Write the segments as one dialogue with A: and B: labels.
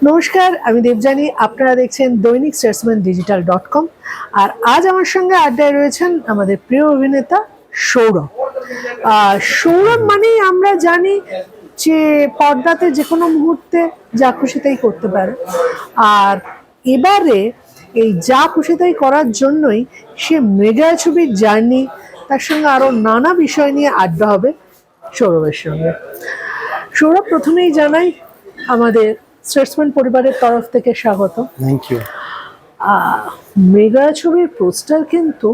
A: নমস্কার, আমি দেবযানী। আপনারা দেখছেন দৈনিক স্টেটসম্যান digital.com। আর আজ আমার সঙ্গে আড্ডায় রয়েছেন আমাদের প্রিয় অভিনেতা সৌরভ। সৌরভ মানেই আমরা জানি যে পর্দাতে যে কোনো মুহূর্তে যা খুশি তাই করতে পারে। আর এবারে এই যা খুশি তাই করার জন্যই সে মেগা ছবির জার্নি, তার সঙ্গে আরো নানা বিষয় নিয়ে আড্ডা হবে সৌরভের সঙ্গে। সৌরভ, প্রথমেই জানাই আমাদের স্টেটসম্যান পরিবারের তরফ থেকে স্বাগত।
B: Thank you.
A: মেগা ছবির পোস্টার কিন্তু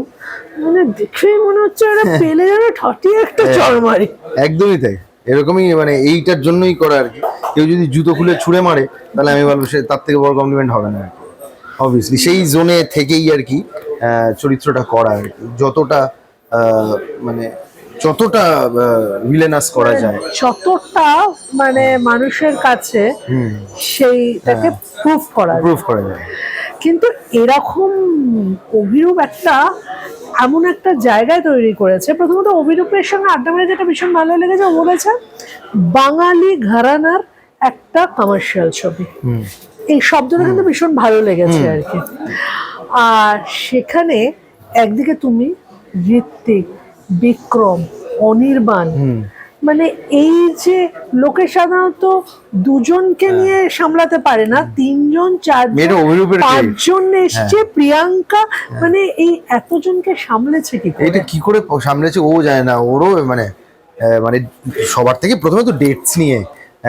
A: মানে দেখেই মনে হচ্ছে এটা পেলে যেন ঠাটিয়ে একটা চড়মারি।
B: একদমই তাই, এরকমই মানে এইটার জন্যই করা আর কি। কেউ যদি জুতো খুলে ছুঁড়ে মারে তাহলে আমি বলবো সে তার থেকে বড় কমপ্লিমেন্ট হবে না। অবভিয়াসলি সেই জোনে থেকেই আর কি চরিত্রটা করা আর কি, যতটা মানে যতটা ভিলেনাস করা যায়,
A: যতটা মানে মানুষের কাছে সেইটাকে প্রুফ করা যায়। কিন্তু এরকম অভিরূপ এমন একটা জায়গায় তৈরি করেছে। প্রথমত অভিরূপের সঙ্গে আড্ডা মেরে যেটা ভীষণ ভালো লেগেছে, ও বলেছে বাঙালি ঘরানার একটা কমার্শিয়াল ছবি। এই শব্দটা কিন্তু ভীষণ ভালো লেগেছে আর কি। আর সেখানে একদিকে তুমি ঋত্বিক, বিক্রম, অনির্বাণ, মানে এই যে লোকে সাধারণত দুজনকে নিয়ে সামলাতে পারে না, তিনজন চারজন পাঁচজন এসছে, প্রিয়াঙ্কা, মানে এই এতজনকে সামলেছে কি করে?
B: এটা কি করে সামলেছে ও জানে না। ওরও মানে মানে সবার থেকে প্রথমে তো ডেটস নিয়ে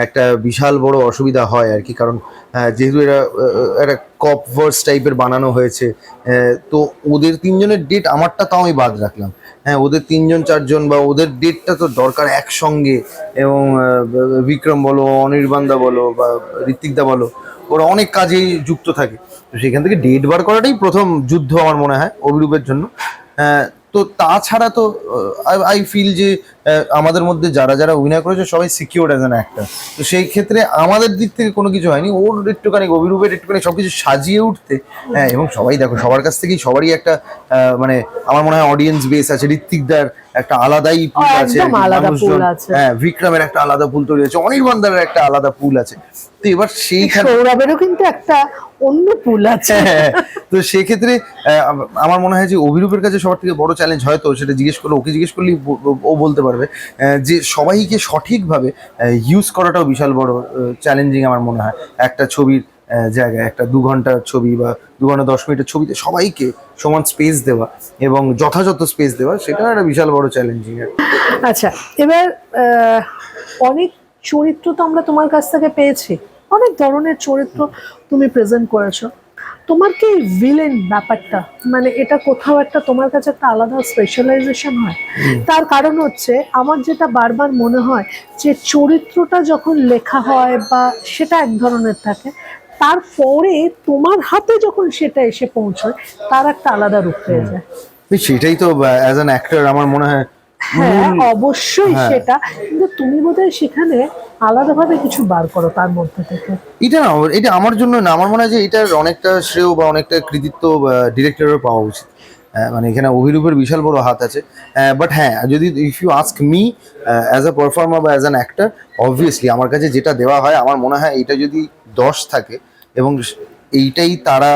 B: একটা বিশাল বড় অসুবিধা হয় আর কি। কারণ যেহেতু এরা একটা কপ ভার্স টাইপের বানানো হয়েছে, তো ওদের তিনজনের ডেট, আমারটা তাও আমি বাদ রাখলাম। হ্যাঁ, ওদের তিনজন চারজন বা ওদের ডেটটা তো দরকার একসঙ্গে। এবং বিক্রম বলো, অনির্বাণদা বলো বা ঋত্বিকদা বলো, ওরা অনেক কাজেই যুক্ত থাকে। তো সেখান থেকে ডেট বার করাটাই প্রথম যুদ্ধ আমার মনে হয় অভিরূপের জন্য। তো তাছাড়া তো আই ফিল যে আমাদের মধ্যে যারা যারা অভিনয় করেছে সবাই সিকিউর অ্যাজ অ্যান অ্যাক্টর। তো সেই ক্ষেত্রে আমাদের দিক থেকে কোনো কিছু হয়নি। ওর একটুখানি অভিরূপের একটুখানি সবকিছু সাজিয়ে উঠতে, হ্যাঁ। এবং সবাই দেখো, সবার কাছ থেকেই সবারই একটা মানে আমার মনে হয় অডিয়েন্স বেস আছে। ঋত্বিকদার একটা আলাদাই পুল আছে, হ্যাঁ, বিক্রমের একটা আলাদা পুল তৈরি আছে, অনির্বাণদার একটা আলাদা পুল আছে। তো এবার
A: সৌরভেরও কিন্তু একটা অন্য পুল আছে।
B: তো সেক্ষেত্রে আমার মনে হয় যে অভিরূপের কাছে সবার থেকে বড় চ্যালেঞ্জ, হয়তো সেটা জিজ্ঞেস করলে, ওকে জিজ্ঞেস করলেই ও বলতে পারবে, যে সবাইকে সঠিকভাবে ইউজ করাটাও বিশাল বড় চ্যালেঞ্জিং আমার মনে হয়। একটা ছবির জায়গায়, একটা 2 ঘন্টার ছবি বা 2 ঘন্টা 10 মিনিটের ছবিতে সবাইকে সমান স্পেস দেওয়া এবং যথাযথ স্পেস দেওয়া, সেটা একটা বিশাল বড় চ্যালেঞ্জিং।
A: আচ্ছা, এবার অনেক চরিত্র তো আমরা তোমার কাছ থেকে পেয়েছি, অনেক ধরনের চরিত্র তুমি প্রেজেন্ট করেছো। তোমার কি ভিলেন ব্যাপারটা, মানে এটা কোথাও একটা তোমার কাছে একটা আলাদা স্পেশালাইজেশন হয়? তার কারণ হচ্ছে আমার যেটা বারবার মনে হয় যে চরিত্রটা যখন লেখা হয় বা সেটা এক ধরনের থাকে, তারপরে তোমার হাতে যখন সেটা এসে পৌঁছয় তার একটা আলাদা রূপ পেয়ে যায়।
B: সেটাই তো অ্যাজ অ্যান অ্যাক্টর আমার মনে হয়।
A: হ্যাঁ, অবশ্যই সেটা, কিন্তু তুমি বোধহয় সেখানে আলাদাভাবে কিছু বার করো তার মধ্যে থেকে।
B: এটা না, এটা আমার জন্য না, আমার মনে হয় যে এটার অনেকটা শ্রেয় বা অনেকটা কৃতিত্ব ডিরেক্টরের পাওয়া উচিত। মানে এখানে অভিরূপের বিশাল বড় হাত আছে। বাট হ্যাঁ, যদি if you ask me as a performer বা অ্যাজ অ্যান অ্যাক্টর, অবভিয়াসলি আমার কাছে যেটা দেওয়া হয়, আমার মনে হয় এটা যদি 10 থাকে এবং এইটাই তারা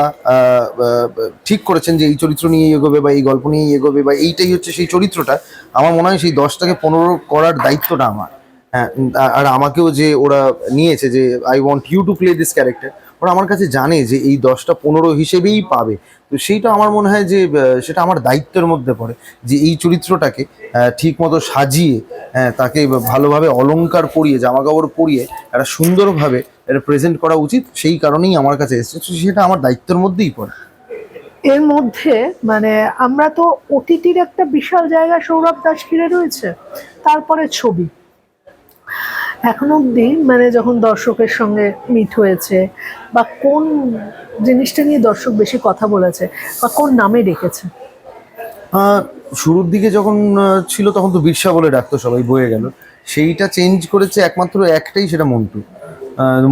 B: ঠিক করেছেন যে এই চরিত্র নিয়েই এগোবে বা এই গল্প নিয়েই এগোবে বা এইটাই হচ্ছে সেই চরিত্রটা, আমার মনে হয় সেই 10টাকে 15 করার দায়িত্বটা আমার। হ্যাঁ, আর আমাকেও যে ওরা নিয়েছে যে I want you to play this character, ওরা আমার কাছে জানে যে এই 10টা 15 হিসেবেই পাবে। তো সেইটা আমার মনে হয় যে সেটা আমার দায়িত্বের মধ্যে পড়ে, যে এই চরিত্রটাকে ঠিক মতো সাজিয়ে, তাকে ভালোভাবে অলংকার পরিয়ে, জামা কাপড় পরিয়ে একটা সুন্দরভাবে এটা প্রেজেন্ট করা উচিত। সেই কারণেই আমার কাছে এসেছে, সেটা আমার দায়িত্বের মধ্যেই পড়ে।
A: এর মধ্যে মানে আমরা তো ওটিটির একটা বিশাল জায়গা সৌরভ দাস ঘিরে রয়েছে, তারপরে ছবি। এখন অবধি মানে যখন দর্শকের সঙ্গে মিট হয়েছে বা কোন জিনিসটা নিয়ে দর্শক বেশি কথা বলেছে বা কোন নামে ডেকেছে?
B: শুরুর দিকে যখন ছিল তখন তো বিরসা বলে ডাকতো সবাই, বয়ে গেল। সেইটা চেঞ্জ করেছে একমাত্র একটাই, সেটা মন্টু।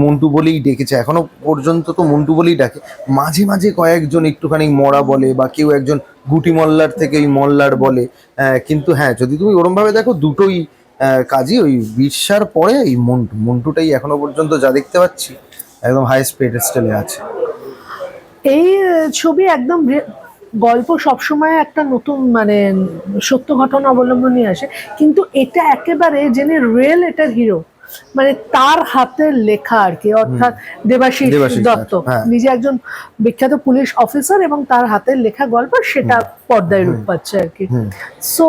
B: মন্টু বলেই ডেকেছে, এখনো পর্যন্ত তো মন্টু বলেই ডাকে। মাঝে মাঝে কয়েকজন একটুখানি মরা বলে বা কেউ একজন গুটি মল্লার থেকে ওই মল্লার বলে। কিন্তু হ্যাঁ, যদি তুমি ওরমভাবে দেখো, দুটোই কাজই ওই বিরসার পরে এই মন্টুটাই এখনো পর্যন্ত যা দেখতে পাচ্ছি একদম হাইস্ট পেডেস্টালে আছে।
A: এই ছবি একদম গল্প সবসময় একটা নতুন মানে সত্য ঘটনা অবলম্বন নিয়ে আসে, কিন্তু এটা একেবারে যিনি রিয়েল এটার হিরো, মানে তার হাতের লেখা আর কি, অর্থাৎ দেবাশিস
B: দেবাশিস
A: দত্ত
B: হ্যাঁ।
A: নিজে একজন বিখ্যাত পুলিশ অফিসার এবং তার হাতের লেখা গল্প সেটা পর্দায় রূপ পাচ্ছে আর কি। সো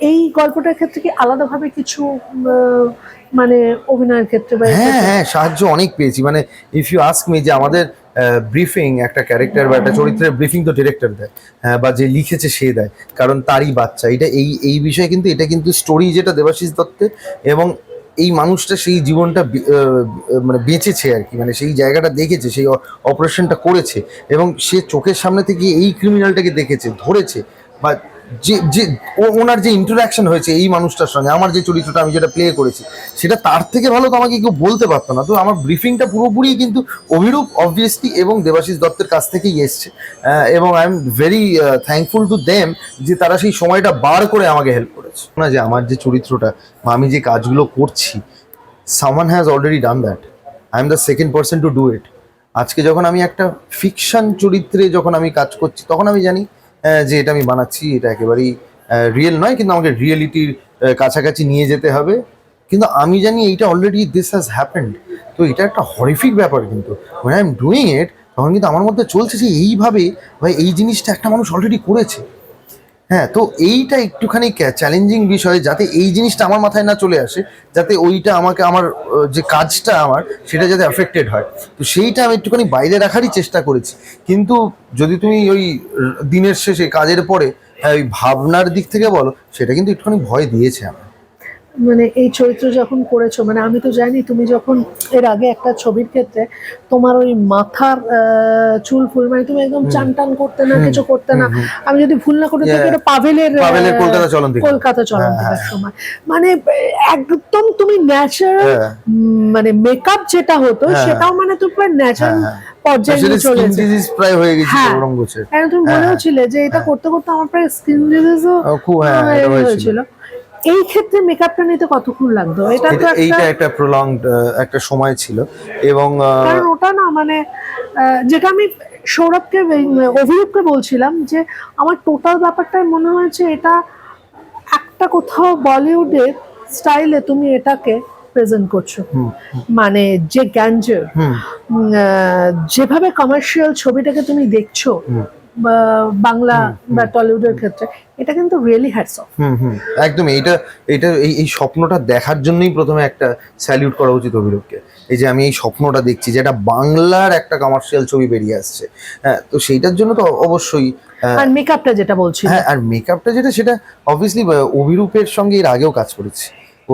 A: এই গল্পটার ক্ষেত্রে কি আলাদাভাবে কিছু মানে অভিনয়ের ক্ষেত্রে বা
B: হ্যাঁ হ্যাঁ, সাহায্য অনেক পেয়েছি। মানে ইফ ইউ আস্ক মি যে আমাদের ব্রিফিং একটা ক্যারেক্টার বা একটা চরিত্রের ব্রিফিং তো ডিরেক্টর দেয়, বা যে লিখেছে সে দেয়, কারণ তারই বাচ্চা এটা। এই বিষয়ে কিন্তু এটা কিন্তু স্টোরি যেটা দেবাশিস দত্তের, এবং এই মানুষটা সেই জীবনটা মানে বেঁচেছে আর কি, মানে সেই জায়গাটা দেখেছে, সেই অপারেশনটা করেছে, এবং সে চোখের সামনে থেকে এই ক্রিমিনালটাকে দেখেছে, ধরেছে, বা যে যে ওনার যে ইন্টারাকশন হয়েছে এই মানুষটার সঙ্গে, আমার যে চরিত্রটা আমি যেটা প্লে করেছি, সেটা তার থেকে ভালো তো আমাকে কেউ বলতে পারতো না। তো আমার ব্রিফিংটা পুরোপুরি কিন্তু অভিরূপ অবভিয়াসলি এবং দেবাশিস দত্তের কাছ থেকেই এসছে, এবং I am very thankful to them যে তারা সেই সময়টা বার করে আমাকে হেল্প করেছে। না যে আমার যে চরিত্রটা বা আমি যে কাজগুলো করছি, someone has already done that, I am the second person to do it. আজকে যখন আমি একটা ফিকশন চরিত্রে যখন আমি কাজ করছি, তখন আমি জানি যে এটা আমি বানাচ্ছি, এটা একেবারেই রিয়েল নয়, কিন্তু আমাকে রিয়েলিটির কাছাকাছি নিয়ে যেতে হবে। কিন্তু আমি জানি এইটা অলরেডি দিস হ্যাজ হ্যাপেন্ড। তো এটা একটা হরিফিক ব্যাপার, কিন্তু when I am doing it তখন কিন্তু আমার মধ্যে চলছে যে এইভাবে ভাই এই জিনিসটা একটা মানুষ অলরেডি করেছে। হ্যাঁ, তো এইটা একটুখানি চ্যালেঞ্জিং বিষয়, যাতে এই জিনিসটা আমার মাথায় না চলে আসে, যাতে ওইটা আমাকে আমার যে কাজটা আমার সেটা যাতে অ্যাফেক্টেড হয়, তো সেইটা আমি একটুখানি বাইরে রাখারই চেষ্টা করেছি। কিন্তু যদি তুমি ওই দিনের শেষে কাজের পরে ওই ভাবনার দিক থেকে বলো, সেটা কিন্তু একটুখানি ভয় দিয়েছে আমার।
A: মানে এই চরিত্র যখন করেছো, মানে আমি তো জানি তুমি যখন এর আগে একটা ছবির ক্ষেত্রে তোমার ওই মাথার চুল ফুল, মানে তুমি একদম চান টান করতে না, কিছু করতে না, আমি যদি ভুল না করে থাকি এটা পাভেলের
B: কলকাতা চলন্তিকা,
A: কলকাতা চলন্তিকার সময়, মানে একদম তুমি ন্যাচারাল, মানে মেকআপ যেটা হতো সেটাও মানে তুমি ন্যাচারাল পর্যায়ে নিয়ে চলে এসেছে,
B: প্রায় হয়ে গেছে ওরকম গোছে।
A: কারণ তুমি বলেও ছিলে যে এটা করতে করতে আমার প্রায় স্কিন ডিজিজও
B: খুব
A: হয়েছিল। এই ক্ষেত্রে মেকআপটা নিতে কতক্ষণ লাগতো? এটা তো
B: এইটা একটা প্রলংড একটা সময় ছিল, এবং
A: কারণ ওটা না মানে যেটা আমি সৌরভকে অভিরূপকে বলছিলাম যে আমার টোটাল ব্যাপারটাই মনে হয়েছে এটা একটা কোথাও বলিউডের স্টাইলে তুমি এটাকে প্রেজেন্ট করছো, মানে যে গ্যাঞ্জার যেভাবে কমার্শিয়াল ছবিটাকে তুমি দেখছো বাংলা বা টলিউডের ক্ষেত্রে, এটা কিন্তু রিয়েলি হ্যাটস অফ।
B: একদম এইটা এটা এই স্বপ্নটা দেখার জন্যই প্রথমে একটা স্যালিউট করা উচিত অভিরূপকে। এই যে আমি এই স্বপ্নটা দেখছি যে এটা বাংলার একটা কমার্শিয়াল ছবি বেরিয়ে আসছে, হ্যাঁ, তো সেইটার জন্য তো অবশ্যই।
A: আর মেকআপটা যেটা বলছি,
B: হ্যাঁ, আর মেকআপটা যেটা সেটা অবভিয়াসলি অভিরূপের সঙ্গে এর আগেও কাজ করেছি।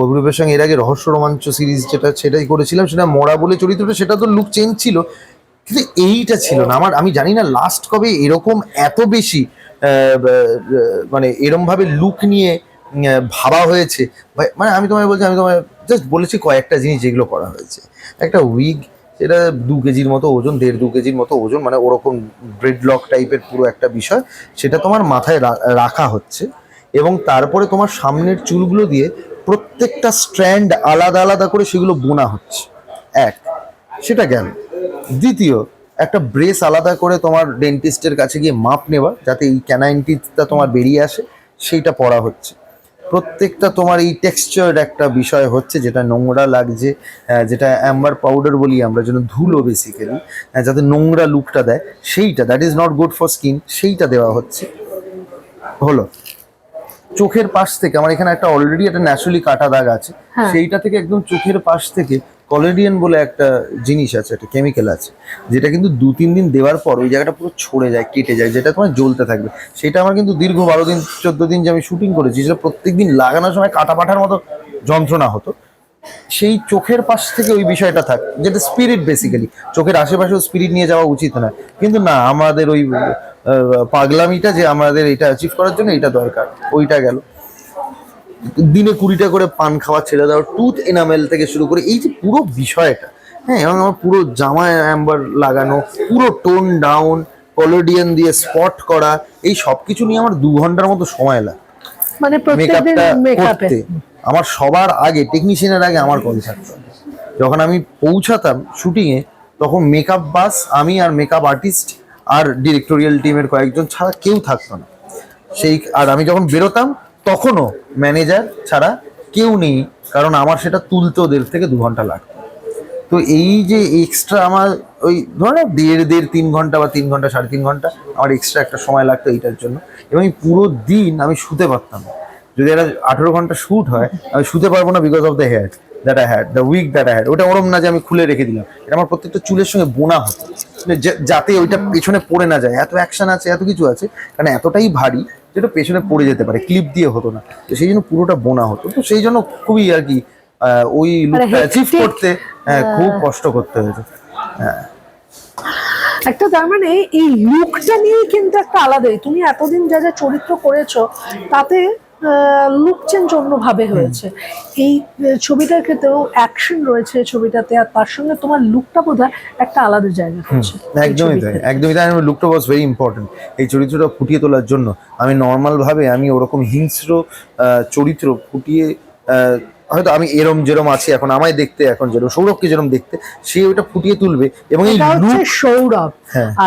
B: অভিরূপের সঙ্গে এর আগে রহস্য রোমাঞ্চ সিরিজ যেটা সেটাই করেছিলাম, সেটা মরা বলে চরিত্রটা, সেটা তো লুক চেঞ্জ ছিল, কিন্তু এইটা ছিল না। আমি জানি না লাস্ট কবে এরকম এত বেশি মানে এরম ভাবে লুক নিয়ে ভাবা হয়েছে। মানে আমি তোমায় জাস্ট বলেছি কয়েকটা জিনিস যেগুলো করা হয়েছে। একটা উইগ, সেটা 2 কেজির মতো ওজন, 1.5-2 কেজির মতো ওজন, মানে ওরকম ব্রেডলক টাইপের পুরো একটা বিষয়, সেটা তোমার মাথায় রাখা হচ্ছে, এবং তারপরে তোমার সামনের চুলগুলো দিয়ে প্রত্যেকটা স্ট্র্যান্ড আলাদা আলাদা করে সেগুলো বোনা হচ্ছে। সেটা গেল। দ্বিতীয়, একটা ব্রেস আলাদা করে তোমার ডেন্টিস্টের কাছে গিয়ে মাপ নেওয়া, যাতে এই ক্যানাইন টিথটা তোমার বেরিয়ে আসে, সেইটা পড়া হচ্ছে। প্রত্যেকটা তোমার এই টেক্সচার একটা বিষয় হচ্ছে, যেটা নোংরা লাগছে, যেটা অ্যাম্বার পাউডার বলি আমরা, যেন ধুলো বেসিক্যালি, যাতে নোংরা লুকটা দেয়, সেইটা that is not good for skin, সেইটা দেওয়া হচ্ছে। হলো চোখের পাশ থেকে, আমার এখানে একটা অলরেডি একটা ন্যাচারালি কাটা দাগ আছে, সেইটা থেকে একদম চোখের পাশ থেকে কলেডিয়ান বলে একটা জিনিস আছে, একটা কেমিক্যাল আছে, যেটা কিন্তু 2-3 দিন দেওয়ার পর ওই জায়গাটা পুরো ছড়ে যায়, কেটে যায়, যেটা তোমার জ্বলতে থাকবে। সেটা আমার কিন্তু দীর্ঘ 12 দিন 14 দিন যে আমি শুটিং করেছি, সেটা প্রত্যেক দিন লাগানোর সময় কাটা পাঠার মতো যন্ত্রণা হতো। সেই চোখের পাশ থেকে ওই বিষয়টা থাকে, যেটা স্পিরিট বেসিক্যালি, চোখের আশেপাশেও স্পিরিট নিয়ে যাওয়া উচিত না, কিন্তু না, আমাদের ওই পাগলামিটা যে আমাদের এটা অ্যাচিভ করার জন্য এটা দরকার, ওইটা গেল। দিনে 20টা করে পান খাওয়া ছেড়ে দেওয়া, টুথ এনামেল থেকে শুরু করে এই যে পুরো বিষয়টা, হ্যাঁ, এবং আমার পুরো জামায় অ্যাম্বার লাগানো, পুরো টোন ডাউন, কলোডিয়ান দিয়ে স্পট করা, এই সব কিছু নিয়ে আমার 2 ঘন্টার মতো সময় লাগে।
A: মানে
B: মেকআপটা করতে আমার সবার আগে, টেকনিশিয়ানের আগে আমার কল থাকতো। যখন আমি পৌঁছাতাম শুটিংয়ে, তখন মেকআপ বাস আমি আর মেকআপ আর্টিস্ট আর ডিরেক্টোরিয়াল টিমের কয়েকজন ছাড়া কেউ থাকতো না। সেই আর আমি যখন বেরোতাম তখনও ম্যানেজার ছাড়া কেউ নেই, কারণ আমার সেটা তুলতেও 1.5 থেকে 2 ঘন্টা লাগতো। তো এই যে এক্সট্রা আমার ওই ধরো না 1.5-3 ঘন্টা বা 3 ঘন্টা 3.5 ঘন্টা আমার এক্সট্রা একটা সময় লাগতো এইটার জন্য, এবং এই পুরো দিন আমি শুতে পারতাম না। যদি একটা 18 ঘন্টা শ্যুট হয় আমি শুতে পারবো না, because of the hair that I had, the week that I had. ওটা ওরম না যে আমি খুলে রেখে দিলাম, এটা আমার প্রত্যেকটা চুলের সঙ্গে বোনা হতো, মানে যাতে ওইটা পেছনে পড়ে না যায়। এত অ্যাকশন আছে, এত কিছু আছে, কারণ এতটাই ভারী যেটা পেছনে পড়ে যেতে পারে, ক্লিপ দিয়ে হতো না, তো সেই জন্য পুরোটা বোনা হতো। তো সেই জন্য খুবই আর কি ওই লুকটা অ্যাচিভ করতে খুব কষ্ট করতে হয়েছে। হ্যাঁ,
A: একটা তার মানে এই লুকটা নিয়ে কিন্তু একটা আলাদাই, তুমি এতদিন যা যা চরিত্র করেছো তাতে লুক চেঞ্জ অন্যভাবে হয়েছে। এই ছবিটার ক্ষেত্রেও অ্যাকশন রয়েছে ছবিটাতে, আর তার সঙ্গে তোমার লুকটা বোধহয় একটা আলাদা জায়গা করছে।
B: একদমই তাই, একদমই তাই। লুকটা ওয়াজ ভেরি ইম্পর্টেন্ট এই চরিত্রটা ফুটিয়ে তোলার জন্য। আমি নর্মাল ভাবে আমি ওরকম হিংস্র চরিত্র ফুটিয়ে হয়তো আমি এরম যেরম আছি এখন, আমায় দেখতে এখন যেরকম সৌরভকে যেরম দেখতে, সে ওটা ফুটিয়ে তুলবে। এবং এই লুক
A: সৌরভ,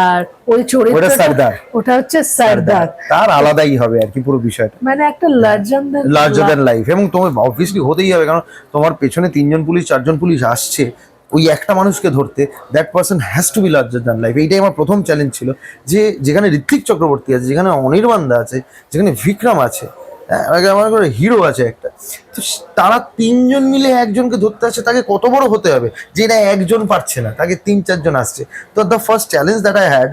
A: আর ওই চরিত্রটা
B: সর্দার,
A: ওটা হচ্ছে সর্দার,
B: তার আলাদাই হবে আর কি পুরো বিষয়টা,
A: মানে একটা
B: লার্জার দ্যান লাইফ। এবং তোমার অবভিয়াসলি হতেই হবে, কারণ তোমার পেছনে 3জন পুলিশ 4জন পুলিশ আসছে ওই একটা মানুষকে ধরতে, that person has to be larger than life. এইটাই আমার প্রথম চ্যালেঞ্জ ছিল, যে যেখানে ঋত্বিক চক্রবর্তী আছে, যেখানে অনির্বাণ দা আছে, যেখানে বিক্রম আছে, আমার করে হিরো আছে একটা, তো তারা 3জন মিলে একজনকে ধরতে আসছে, তাকে কত বড় হতে হবে যে এটা একজন পারছে না, তাকে 3-4জন আসছে। তো the first challenge that I had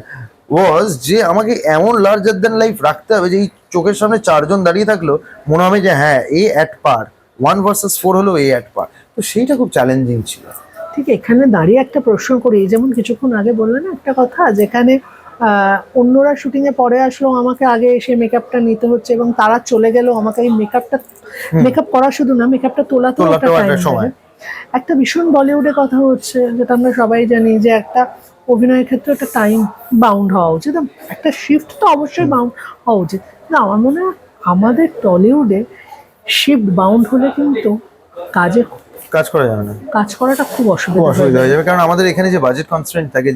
B: was যে আমাকে এমন লার্জার দ্যান লাইফ রাখতে হবে যে এই চোখের সামনে 4জন দাঁড়িয়ে থাকলেও মনে হবে যে হ্যাঁ এ অ্যাট পার, 1 vs 4 হলো এ অ্যাট পার। তো সেইটা খুব চ্যালেঞ্জিং ছিল।
A: ঠিক এখানে দাঁড়িয়ে একটা প্রশ্ন করি, যেমন কিছুক্ষণ আগে বললে না একটা কথা, যেখানে অন্যরা শুটিং এ পরে আসলো, আমাকে আগে এসে মেকআপটা নিতে হচ্ছে, এবং তারা চলে গেলেও আমাকে এই মেকআপ করা শুধু না, মেকআপটা তোলাতেও একটা টাইম লাগে। একটা ভীষণ বলিউডে কথা হচ্ছে, যেটা আমরা সবাই জানি, যে একটা অভিনয়ের ক্ষেত্রে একটা টাইম বাউন্ড হওয়া উচিত, একটা শিফট তো অবশ্যই বাউন্ড হওয়া উচিত। না, আমার মনে হয় আমাদের টলিউডে শিফট বাউন্ড হলে কিন্তু
B: কাজ করা যাবে না,
A: কাজ করাটা খুব
B: অসুবিধা হয়ে যাবে। কারণ আমাদের এখানে যে বাজেট কনস্ট্রেন্ট থাকে,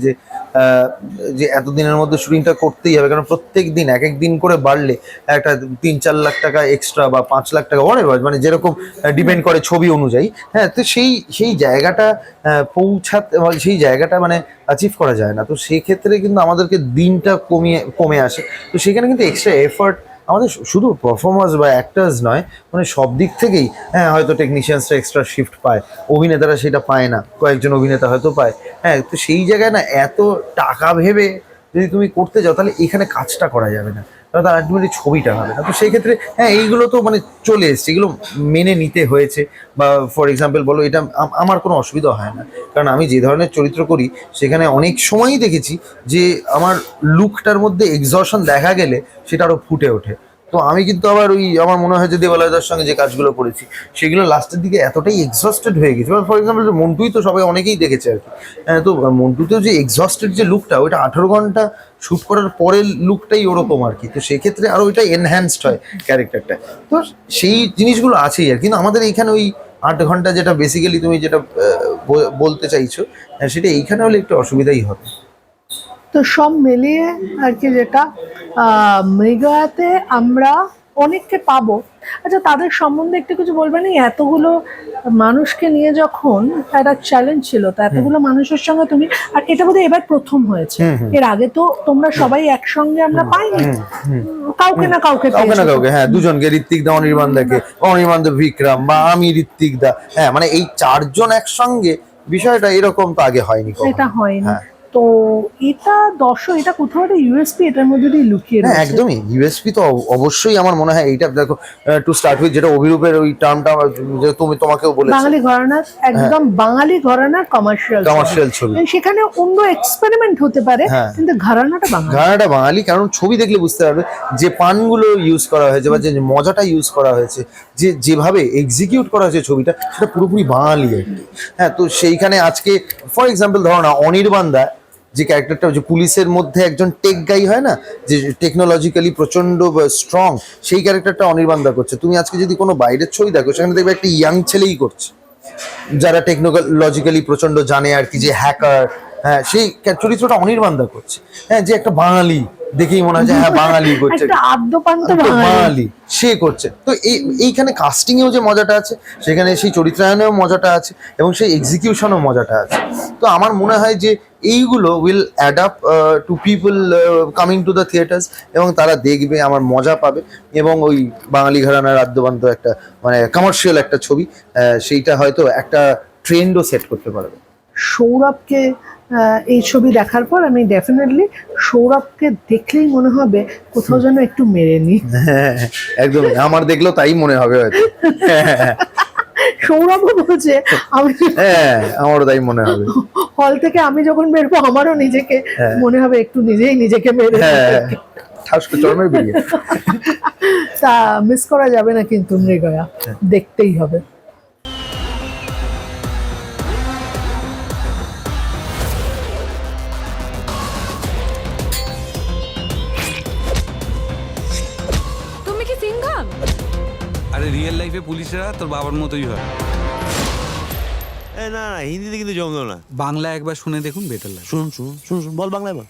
B: যে এতদিনের মধ্যে শুটিংটা করতেই হবে, কারণ প্রত্যেক দিন এক এক দিন করে বাড়লে একটা 3-4 লাখ টাকা এক্সট্রা বা 5 লাখ টাকা ওয়ারেভার, মানে যেরকম ডিপেন্ড করে ছবি অনুযায়ী। হ্যাঁ, তো সেই জায়গাটা পৌঁছাতে, সেই জায়গাটা মানে অ্যাচিভ করা যায় না। তো সেই ক্ষেত্রে কিন্তু আমাদেরকে দিনটা কমে আসে। তো সেখানে কিন্তু এক্সট্রা এফার্ট আমাদের শুধু পারফর্মার্স বা অ্যাক্টার্স নয়, মানে সব দিক থেকেই। হ্যাঁ, হয়তো টেকনিশিয়ানসরা এক্সট্রা শিফট পায়, অভিনেতারা সেটা পায় না, কয়েকজন অভিনেতা হয়তো পায়। হ্যাঁ, তো সেই জায়গায় না এত টাকা ভেবে যদি তুমি করতে যাও, তাহলে এখানে কাজটা করা যাবে না, তাহলে তার আলটিমেটলি ছবিটা হবে না। তো সেই ক্ষেত্রে হ্যাঁ, এইগুলো তো মানে চলে এসছে, এগুলো মেনে নিতে হয়েছে। বা ফর এক্সাম্পল বলো, এটা আমার কোনো অসুবিধা হয় না, কারণ আমি যে ধরনের চরিত্র করি সেখানে অনেক সময়ই দেখেছি যে আমার লুকটার মধ্যে এক্সশন দেখা গেলে সেটা আরও ফুটে ওঠে। তো আমি কিন্তু আবার আমার মনে হয় যে দেবালয়দার সঙ্গে যে কাজগুলো করেছি সেগুলো লাস্টের দিকে এতটাই এক্সস্টেড হয়ে গেছে। ফর এক্সাম্পল মন্টুই তো সবাই অনেকেই দেখেছে আর কি। হ্যাঁ, তো মন্টুতেও যে এক্সস্টেড যে লুকটা, ওইটা 18 ঘন্টা শ্যুট করার পরের লুকটাই ওরকম আর কি। তো সেক্ষেত্রে আরও ওইটা এনহ্যান্সড হয় ক্যারেক্টারটা। তো সেই জিনিসগুলো আছেই আর, কিন্তু আমাদের এইখানে ওই 8 ঘন্টা যেটা বেসিক্যালি তুমি যেটা বলতে চাইছো, সেটা এইখানে হলে একটু অসুবিধাই হবে।
A: তো সব মিলিয়ে আর কি, যেটা মৃগয়াতে আমরা অনেককে পাবো। আচ্ছা, তাদের সম্বন্ধে একটু কিছু বলবেন? এতগুলো মানুষকে নিয়ে যখন একটা চ্যালেঞ্জ ছিল, তো এতগুলো মানুষের সঙ্গে তুমি, আর এটা বোধহয় এবার প্রথম হয়েছে, এর আগে তো তোমরা সবাই একসঙ্গে আমরা পাইনি, কাউকে না কাউকে,
B: হ্যাঁ, দুজনকে, ঋত্বিক দা অনির্বাণ দাকে, অনির্বাণ দা বিক্রম, বা আমি ঋত্বিক দা, হ্যাঁ, মানে এই 4জন একসঙ্গে বিষয়টা এরকম তো আগে হয়নি,
A: এটা হয়নি। তো এটা এটা কোথাও একটা ইউএসপি এটার মধ্যে দিয়ে লুকিয়ে রয়েছে।
B: একদমই ইউএসপি তো অবশ্যই আমার মনে হয়। এইটা দেখো, টু স্টার্ট উইথ, যেটা অভিরূপের ওই টার্মটা তোমাকেও বলেছি,
A: বাঙালি ঘরানার, একদম বাঙালি ঘরানার কমার্শিয়াল ছবি। সেখানে অন্য এক্সপেরিমেন্ট হতে পারে, কিন্তু ঘরানাটা
B: বাঙালি। কারণ ছবি দেখলে বুঝতে পারবে যে পানগুলো ইউজ করা হয়েছে বা যে মজাটা ইউজ করা হয়েছে, যেভাবে এক্সিকিউট করা হয়েছে ছবিটা, সেটা পুরোপুরি বাঙালি আর কি। হ্যাঁ, তো সেইখানে আজকে ফর এক্সাম্পল ধরো না, অনির্বাণ দা যে ক্যারেক্টারটা, যে পুলিশের মধ্যে একজন টেক গাই হয় না, যে টেকনোলজিক্যালি প্রচন্ড স্ট্রং, সেই ক্যারেক্টারটা অনির্বাণ দা করছে। তুমি আজকে যদি কোনো বাইরের ছবি দেখো, সেখানে দেখবে একটা ইয়াং ছেলেই করছে, যারা টেকনোলজিক্যালি প্রচন্ড জানে আর কি, যে হ্যাকার, হ্যাঁ সেই চরিত্রটা অনির্বাণদা করছে, হ্যাঁ যে একটা বাঙালি দেখেই মনে হয় যে হ্যাঁ বাঙালি করছে,
A: একটা আদ্যপান্ত
B: তো
A: বাঙালি।
B: বাঙালি সে করছে। তো এইখানে কাস্টিং এও যে মজাটা আছে, সেখানে সেই চরিত্রায়নেও মজাটা আছে, এবং সেই এক্সিকিউশনেও মজাটা আছে। তো আমার মনে হয় যে এইগুলো will add up to people coming to the theatres, এবং তারা দেখবে, আমার মজা পাবে, এবং ওই বাঙালি ঘরানার আদ্যপান্ত একটা মানে কমার্শিয়াল একটা ছবি, সেইটা হয়তো একটা ট্রেন্ডও সেট করতে পারবে।
A: সৌরভকে এই ছবি দেখার পর আমি ডেফিনেটলি সৌরভকে দেখলেই মনে হবে কোথাও যেন একটু মেরে নি।
B: হ্যাঁ একদম, আমার দেখলেও তাই মনে হবে হয়তো।
A: সৌরভও বলছে আমি
B: হ্যাঁ আমারও তাই মনে হবে।
A: হল থেকে আমি যখন বেরবো আমারও নিজেকে মনে হবে একটু নিজেই নিজেকে মেরে নি।
B: হ্যাঁ ঠাস করে চরমের বেরিয়ে।
A: তা মিস করা যাবে না কিন্তু মৃগয়া, দেখতেই হবে।
C: তুমি কি সিংঘাম?
D: আরে রিয়েল লাইফে পুলিশরা তোর বাবার মতোই হয়।
E: না না হিন্দিতে কিন্তু জমলো না।
D: বাংলা একবার শুনে দেখুন, বেটার লাগে।
E: শুন শুন শুন শুন বল বাংলায় বল।